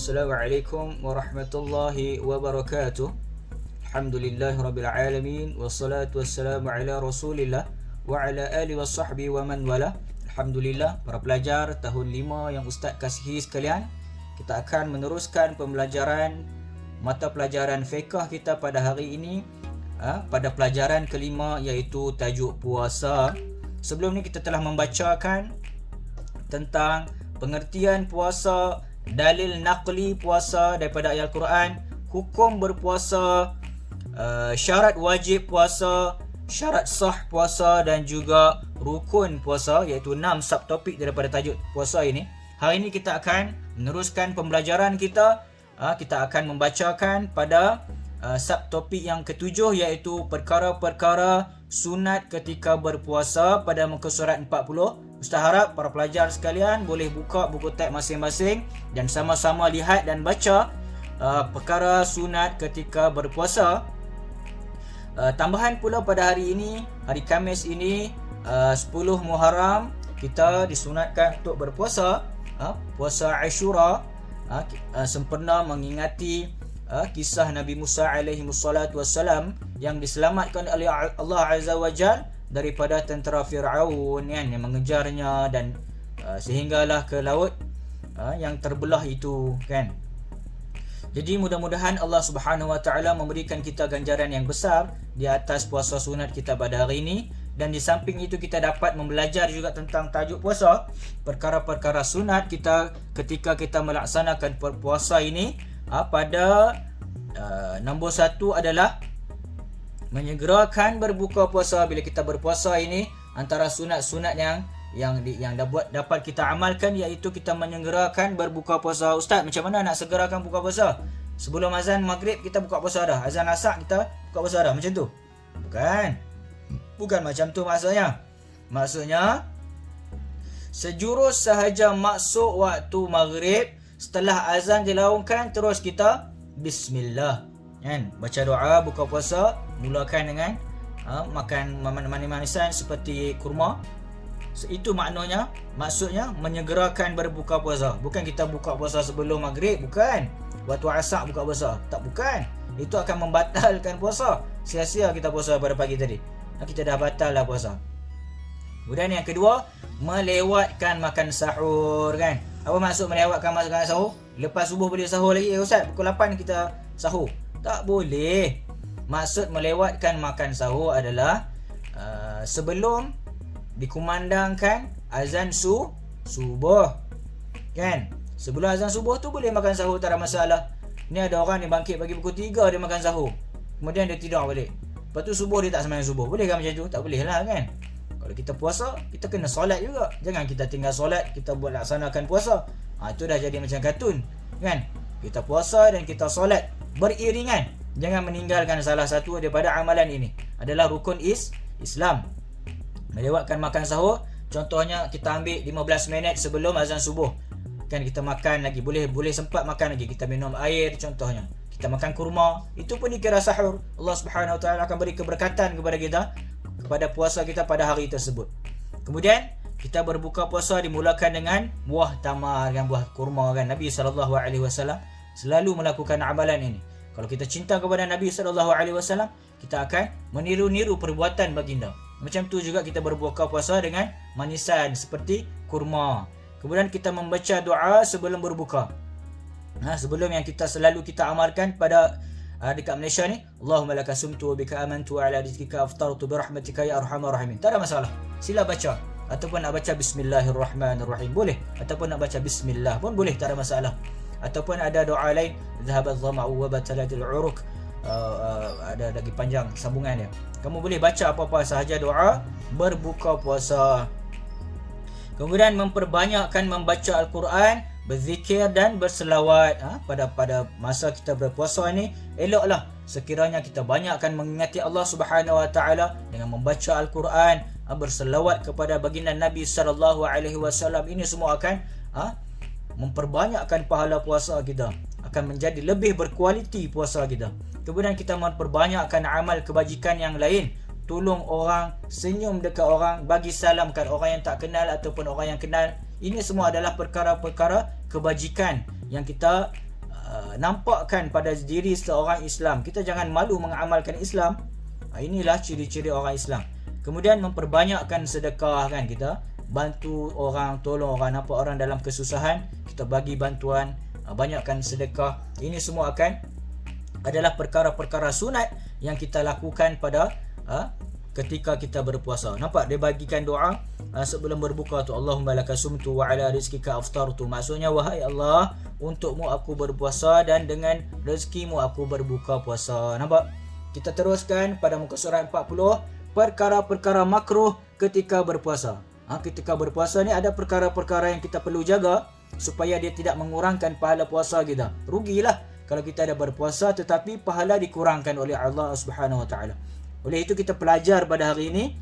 Assalamualaikum warahmatullahi wabarakatuh. Alhamdulillahirabbil alamin wassalatu wassalamu ala Rasulillah wa ala alihi washabbihi wa man wala. Alhamdulillah, para pelajar tahun 5 yang ustaz kasihi sekalian, kita akan meneruskan pembelajaran mata pelajaran fiqh kita pada hari ini, pada pelajaran kelima, iaitu tajuk puasa. Sebelum ni kita telah membacakan tentang pengertian puasa, dalil naqli puasa daripada ayat Al-Quran, hukum berpuasa, syarat wajib puasa, syarat sah puasa dan juga rukun puasa, iaitu 6 subtopik daripada tajuk puasa ini. Hari ini kita akan meneruskan pembelajaran kita. Kita akan membacakan pada subtopik yang ketujuh, iaitu perkara-perkara sunat ketika berpuasa pada muka surat 40. Ustaz harap para pelajar sekalian boleh buka buku teks masing-masing dan sama-sama lihat dan baca perkara sunat ketika berpuasa. Tambahan pula pada hari ini, hari Khamis ini, 10 Muharram, kita disunatkan untuk berpuasa, puasa Ashura, sempena mengingati kisah Nabi Musa alaihi wassalatu wassalam yang diselamatkan oleh Allah Azza wa Jal daripada tentera Fir'aun yang mengejarnya dan sehinggalah ke laut yang terbelah itu kan. Jadi mudah-mudahan Allah Subhanahu wa taala memberikan kita ganjaran yang besar di atas puasa sunat kita pada hari ini. Dan di samping itu kita dapat membelajar juga tentang tajuk puasa, perkara-perkara sunat kita ketika kita melaksanakan puasa ini. Pada nombor 1 adalah menyegerakan berbuka puasa. Bila kita berpuasa ini, antara sunat-sunat yang dapat kita amalkan, iaitu kita menyegerakan berbuka puasa. Ustaz, macam mana nak segerakan buka puasa? Sebelum azan maghrib kita buka puasa dah, azan asar kita buka puasa dah, macam tu? Bukan macam tu maksudnya. Maksudnya sejurus sahaja masuk waktu maghrib, setelah azan dilaungkan, terus kita bismillah kan, baca doa buka puasa, mulakan dengan makan manis-manisan seperti kurma. Itu maksudnya menyegerakan berbuka puasa. Bukan kita buka puasa sebelum maghrib, bukan. Waktu asar buka puasa, tak, bukan. Itu akan membatalkan puasa. Sia-sia kita puasa pada pagi tadi, kita dah batal lah puasa. Kemudian yang kedua, melewatkan makan sahur kan. Apa maksud melewatkan makan sahur? Lepas subuh boleh sahur lagi, Ustaz, pukul 8 kita sahur? Tak boleh. Maksud melewatkan makan sahur adalah sebelum dikumandangkan azan subuh kan. Sebelum azan subuh tu boleh makan sahur, tak ada masalah. Ni ada orang dia bangkit pagi pukul 3 dia makan sahur, kemudian dia tidur balik, lepas tu subuh dia tak sembahyang subuh. Boleh kan macam tu? Tak boleh lah kan. Kalau kita puasa, kita kena solat juga. Jangan kita tinggal solat, kita buat laksanakan puasa. Itu dah jadi macam kartun kan. Kita puasa dan kita solat beriringan. Jangan meninggalkan salah satu daripada amalan ini. Adalah rukun Islam. Melewatkan makan sahur, contohnya kita ambil 15 minit sebelum azan subuh kan, kita makan lagi, boleh sempat makan lagi, kita minum air contohnya, kita makan kurma, itu pun dikira sahur. Allah Subhanahu wa taala akan beri keberkatan kepada kita, kepada puasa kita pada hari tersebut. Kemudian kita berbuka puasa dimulakan dengan buah tamar kan, buah kurma kan. Nabi SAW selalu melakukan amalan ini. Kalau kita cinta kepada Nabi SAW, kita akan meniru-niru perbuatan baginda. Macam tu juga kita berbuka puasa dengan manisan seperti kurma. Kemudian kita membaca doa sebelum berbuka. Sebelum yang selalu kita amalkan pada dekat Malaysia ni, Allahumma laka sumtu wa bika amantu wa ala rizqika aftartu bi rahmatika ya arhamar rahimin. Tak ada masalah, sila baca. Ataupun nak baca bismillahirrahmanirrahim boleh, ataupun nak baca bismillah pun boleh, tak ada masalah. Ataupun ada doa lain, dhahabadh dhama'u wa batalatil uruq, ada lagi panjang sambungan dia. Kamu boleh baca apa-apa sahaja doa berbuka puasa. Kemudian memperbanyakkan membaca Al-Quran, berzikir dan berselawat. Pada masa kita berpuasa ini, eloklah sekiranya kita banyakkan mengingati Allah Subhanahu wa taala dengan membaca Al-Quran, berselawat kepada baginda Nabi sallallahu alaihi wasallam. Ini semua akan memperbanyakkan pahala puasa kita, akan menjadi lebih berkualiti puasa kita. Kemudian kita memperbanyakkan amal kebajikan yang lain, tolong orang, senyum dekat orang, bagi salam kat orang yang tak kenal ataupun orang yang kenal. Ini semua adalah perkara-perkara kebajikan yang kita nampakkan pada diri seorang Islam. Kita jangan malu mengamalkan Islam. Inilah ciri-ciri orang Islam. Kemudian memperbanyakkan sedekah kan, kita bantu orang, tolong orang, nampak orang dalam kesusahan, kita bagi bantuan, banyakkan sedekah. Ini semua adalah perkara-perkara sunat yang kita lakukan pada ketika kita berpuasa. Nampak dia bagikan doa sebelum berbuka tu, Allahumma lakasumtu wa ala rizkika aftartu. Maksudnya, wahai Allah, untukmu aku berpuasa dan dengan rezekimu aku berbuka puasa. Nampak? Kita teruskan pada muka surat 40, perkara-perkara makruh ketika berpuasa. Ketika berpuasa ni ada perkara-perkara yang kita perlu jaga supaya dia tidak mengurangkan pahala puasa kita. Rugilah kalau kita ada berpuasa tetapi pahala dikurangkan oleh Allah Subhanahu Wa Taala. Oleh itu kita belajar pada hari ini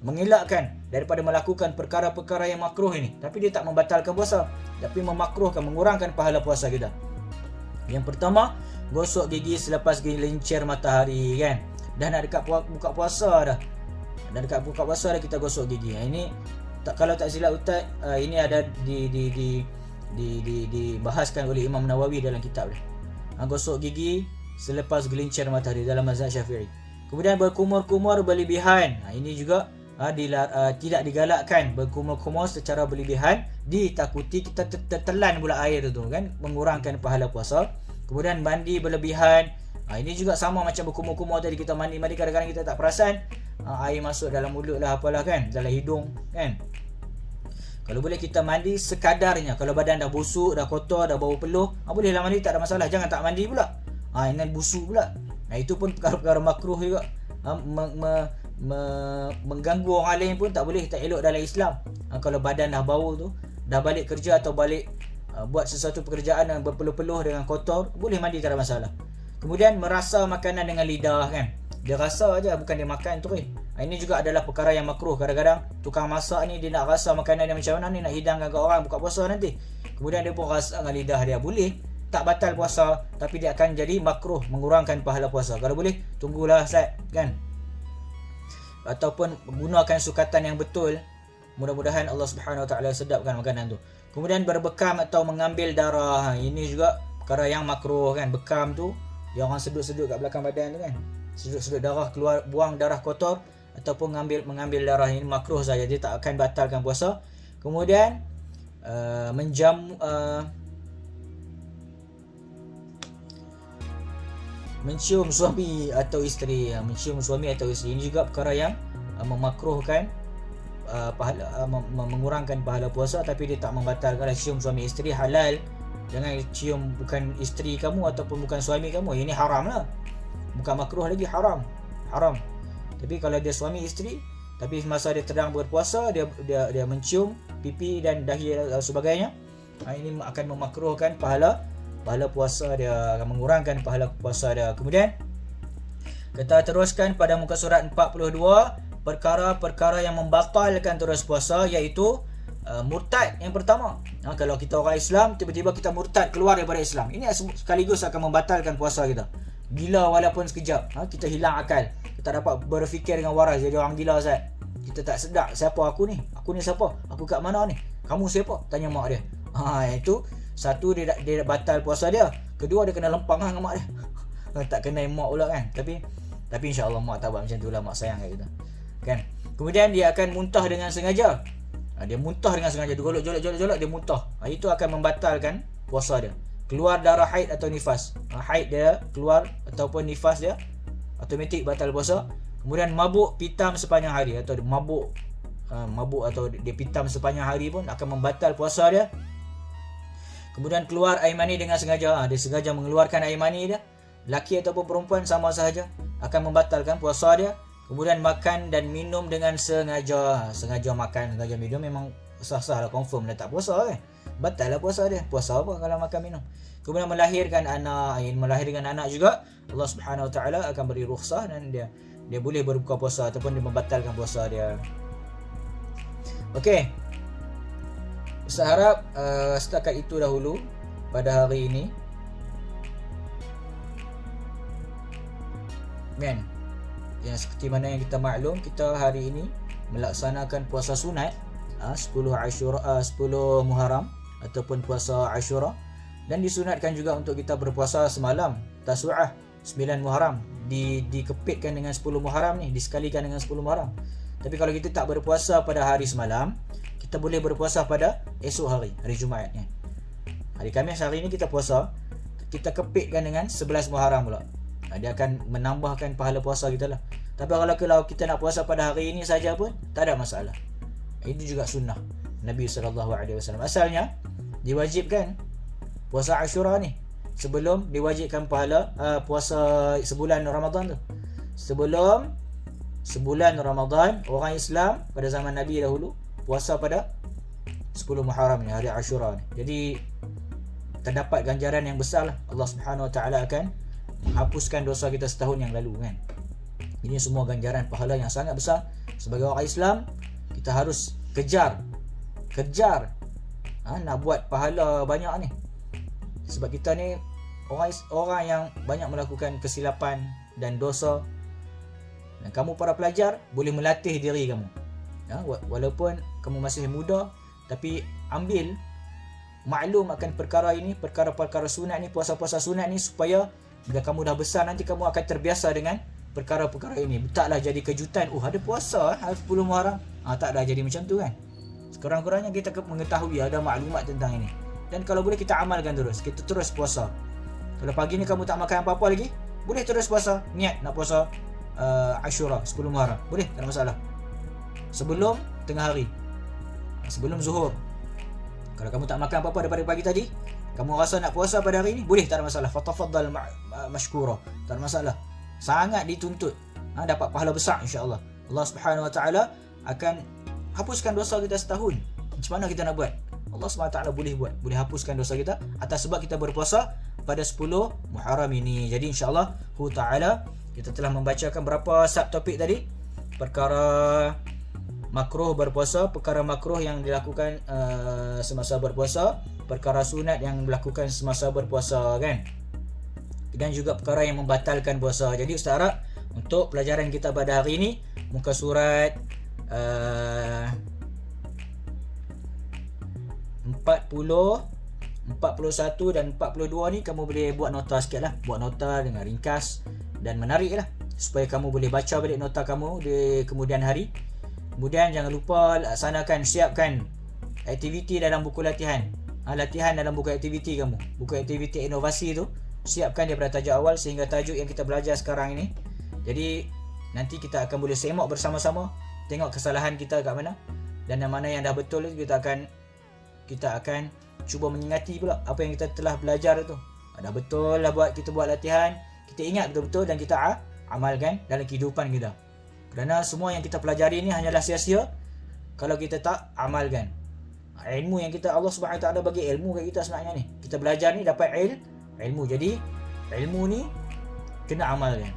mengelakkan daripada melakukan perkara-perkara yang makruh ini. Tapi dia tak membatalkan puasa, tapi memakruhkan, mengurangkan pahala puasa kita. Yang pertama, gosok gigi selepas gelincir matahari kan. Dah nak dekat buka puasa dah. Dah dekat buka puasa dah kita gosok gigi. Ini kalau tak silap Ustaz, ini ada dibahaskan oleh Imam Nawawi dalam kitab dia. Gosok gigi selepas gelincir matahari dalam mazhab Syafi'i. Kemudian berkumur-kumur berlebihan. Ini juga tidak digalakkan berkumur-kumur secara berlebihan, ditakuti kita tertelan pula air tu kan, mengurangkan pahala puasa. Kemudian mandi berlebihan. Ini juga sama macam berkumur-kumur tadi, kita mandi kadang-kadang kita tak perasan air masuk dalam mulut lah, apalah kan, dalam hidung kan. Kalau boleh kita mandi sekadarnya. Kalau badan dah busuk, dah kotor, dah bau peluh, bolehlah mandi, tak ada masalah. Jangan tak mandi pula. Ini busuk pula. Itu pun perkara-perkara makruh juga. Mengganggu orang lain pun tak boleh, tak elok dalam Islam. Kalau badan dah bau tu, dah balik kerja atau balik buat sesuatu pekerjaan yang berpeluh-peluh dengan kotor, boleh mandi, tak ada masalah. Kemudian merasa makanan dengan lidah kan. Dia rasa aja, bukan dia makan tu. Ini juga adalah perkara yang makruh. Kadang-kadang tukang masak ni dia nak rasa makanan dia macam mana ni, nak hidangkan ke orang buka puasa nanti. Kemudian dia pun rasa dengan lidah dia. Boleh tak batal puasa, tapi dia akan jadi makruh, mengurangkan pahala puasa. Kalau boleh tunggulah Ustaz kan. Ataupun gunakan sukatan yang betul. Mudah-mudahan Allah Subhanahu Wa Taala sedapkan makanan tu. Kemudian berbekam atau mengambil darah. Ini juga perkara yang makruh kan. Bekam tu yang orang sedut-sedut kat belakang badan tu kan. Sedut-sedut darah, keluar, buang darah kotor ataupun mengambil darah, ini makruh saja, dia tak akan batalkan puasa. Kemudian mencium suami atau isteri. Mencium suami atau isteri ini juga perkara yang memakruhkan mengurangkan pahala puasa, tapi dia tak membatalkan. Cium suami isteri halal. Jangan cium bukan isteri kamu ataupun bukan suami kamu. Ini haram lah. Bukan makruh lagi, haram. Tapi kalau dia suami isteri, tapi masa dia sedang berpuasa, dia mencium pipi dan dahi dan sebagainya, ini akan memakruhkan pahala puasa dia, akan mengurangkan pahala puasa dia. Kemudian kita teruskan pada muka surat 42, perkara-perkara yang membatalkan terus puasa, iaitu murtad. Yang pertama, kalau kita orang Islam tiba-tiba kita murtad, keluar daripada Islam, ini sekaligus akan membatalkan puasa kita. Gila walaupun sekejap, kita hilang akal, kita dapat berfikir dengan waras, jadi orang gila Ustaz. Kita tak sedar, siapa aku ni siapa, aku kat mana ni, kamu siapa, tanya mak dia. Itu satu, dia batal puasa dia. Kedua, dia kena lempang dengan mak dia. Tak kena mak pula kan. Tapi insya-Allah mak tak buat macam tu lah, mak sayang kat kita kan. Kemudian dia akan muntah dengan sengaja. Dia muntah dengan sengaja, dia golok dia muntah. Itu akan membatalkan puasa dia. Keluar darah haid atau nifas, haid dia keluar ataupun nifas dia, automatik batal puasa. Kemudian mabuk pitam sepanjang hari, atau mabuk atau dia pitam sepanjang hari pun akan membatal puasa dia. Kemudian keluar air mani dengan sengaja, dia sengaja mengeluarkan air mani dia, laki ataupun perempuan sama sahaja, akan membatalkan puasa dia. Kemudian makan dan minum dengan sengaja makan, sengaja minum, memang sah-sah lah, confirm dah tak puasa kan. Batal lah puasa dia. Puasa apa kalau makan minum. Kemudian melahirkan anak juga, Allah Subhanahu Wa Taala akan beri rukhsah dan dia boleh berbuka puasa ataupun dia membatalkan puasa dia. Okey, saya harap setakat itu dahulu pada hari ini kan. Yang seperti mana yang kita maklum, kita hari ini melaksanakan puasa sunat 10 Muharram ataupun puasa Ashura. Dan disunatkan juga untuk kita berpuasa semalam Tasu'ah 9 Muharram, dikepitkan dengan 10 Muharram ni, disekalikan dengan 10 Muharram. Tapi kalau kita tak berpuasa pada hari semalam, kita boleh berpuasa pada esok hari Jumaat kan. Hari Khamis hari ni kita puasa, kita kepitkan dengan 11 Muharram pula. Dia akan menambahkan pahala puasa kita lah. Tapi kalau kita nak puasa pada hari ini saja pun tak ada masalah. Itu juga sunnah Nabi SAW. Asalnya diwajibkan puasa Ashura ni sebelum diwajibkan pahala puasa sebulan Ramadan tu. Sebelum sebulan Ramadan, orang Islam pada zaman Nabi dahulu puasa pada 10 Muharram ni, hari Ashura ni. Jadi terdapat ganjaran yang besar lah. Allah Subhanahu Wa Taala akan hapuskan dosa kita setahun yang lalu kan. Ini semua ganjaran pahala yang sangat besar. Sebagai orang Islam, kita harus kejar nak buat pahala banyak ni. Sebab kita ni orang yang banyak melakukan kesilapan dan dosa. Dan kamu para pelajar boleh melatih diri kamu. Walaupun kamu masih muda, tapi ambil maklum akan perkara ini, perkara-perkara sunat ni, puasa-puasa sunat ni, supaya bila kamu dah besar nanti kamu akan terbiasa dengan perkara-perkara ini. Taklah jadi kejutan, ada puasa hari 10 Muharram. Taklah jadi macam tu kan. Sekurang-kurangnya kita mengetahui, ada maklumat tentang ini. Dan kalau boleh kita amalkan terus, kita terus puasa. Kalau pagi ni kamu tak makan apa-apa lagi, boleh terus puasa. Niat nak puasa Ashura 10 Muharram, boleh, tak ada masalah. Sebelum tengah hari, sebelum zuhur. Kalau kamu tak makan apa-apa daripada pagi tadi, kamu rasa nak puasa pada hari ini, boleh, tak ada masalah. Fatafaddal mashkura, tak ada masalah. Sangat dituntut, dapat pahala besar insya-Allah. Allah Subhanahu Wa Taala akan hapuskan dosa kita setahun. Macam mana kita nak buat? Allah SWT boleh hapuskan dosa kita atas sebab kita berpuasa pada 10 Muharram ini. Jadi insya-Allah Ta'ala kita telah membacakan berapa subtopik tadi. Perkara makruh berpuasa, perkara makruh yang dilakukan semasa berpuasa, perkara sunat yang dilakukan semasa berpuasa kan. Dan juga perkara yang membatalkan puasa. Jadi Ustaz harap untuk pelajaran kita pada hari ini, muka surat 40, 41 dan 42 ni kamu boleh buat nota sikit lah. Buat nota dengan ringkas dan menarik lah, supaya kamu boleh baca balik nota kamu di kemudian hari. Kemudian jangan lupa siapkan aktiviti dalam buku latihan. Latihan dalam buku aktiviti kamu, buku aktiviti inovasi tu, siapkan daripada tajuk awal sehingga tajuk yang kita belajar sekarang ini. Jadi nanti kita akan boleh semak bersama-sama, tengok kesalahan kita kat mana, dan yang mana yang dah betul itu kita akan cuba mengingati pula apa yang kita telah belajar tu. Dah betul lah kita buat latihan, kita ingat betul-betul dan kita amalkan dalam kehidupan kita. Kerana semua yang kita pelajari ni hanyalah sia-sia kalau kita tak amalkan. Ilmu yang Allah Subhanahu Taala bagi ilmu kat kita sebenarnya ni. Kita belajar ni dapat ilmu. Jadi ilmu ni kena amalkan.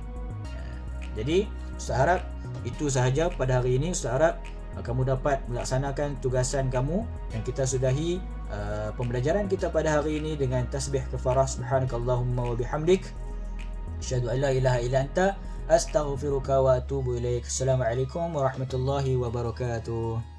Jadi Ustaz harap itu sahaja pada hari ini. Ustaz harap kamu dapat melaksanakan tugasan kamu, dan kita sudahi pembelajaran kita pada hari ini dengan tasbih kafarah. Subhanakallahumma wa bihamdik, asyhadu an la ilaha illa anta, astaghfiruka wa atubu ilaik. Assalamualaikum warahmatullahi wabarakatuh.